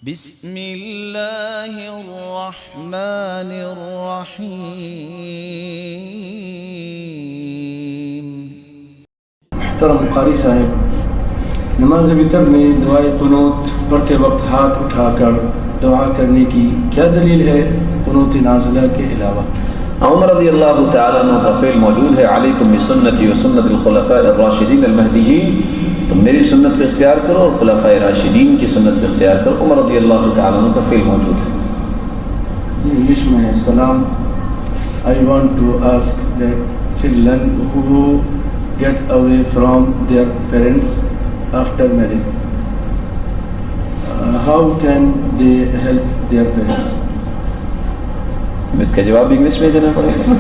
بسم اللہ الرحمن الرحیم۔ محترم قاری صاحب، نماز وتر میں دعائے قنوت پڑھتے وقت ہاتھ اٹھا کر دعا کرنے کی کیا دلیل ہے قنوت نازلہ کے علاوہ؟ عمر رضی اللہ تعالیٰ عنہ کا فعل موجود ہے، علیکم بسنتی و سنت الخلفاء الراشدین المہدیین، تم میری سنت کو اختیار کرو اور خلفاء راشدین کی سنت کو اختیار کرو۔ عمر رضی اللہ تعالیٰ عنہ کا فعل موجود ہے۔ انگلش میں ہے، سلام، I want to ask that children who get away from their parents after marriage, how can they help their parents? اس کا جواب انگلش میں دینا پڑے گا۔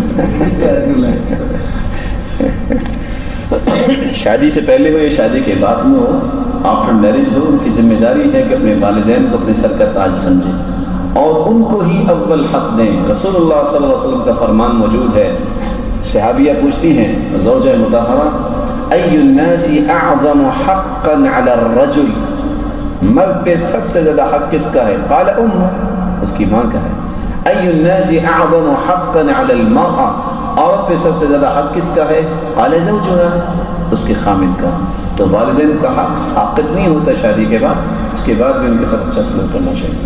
شادی سے پہلے ہو یا شادی کے بعد میں ہو، آفٹر میرج ہو، ان کی ذمہ داری ہے کہ اپنے والدین کو اپنے سر کا تاج سمجھیں اور ان کو ہی اول حق دیں۔ رسول اللہ صلی اللہ علیہ وسلم کا فرمان موجود ہے، صحابیہ پوچھتی ہیں زوجہ مطہرہ، ای الناس اعظم حقا علی الرجل، مرد پہ سب سے زیادہ حق کس کا ہے؟ قال امہ، اس کی ماں کا ہے۔ ای الناس اعظم حقا علی المرأة، عورت پہ سب سے زیادہ حق کس کا ہے؟ قال زوجها، اس کے خامد کا۔ تو والدین کا حق ساقط نہیں ہوتا شادی کے بعد، اس کے بعد بھی ان کے ساتھ اچھا سلوک کرنا چاہیے۔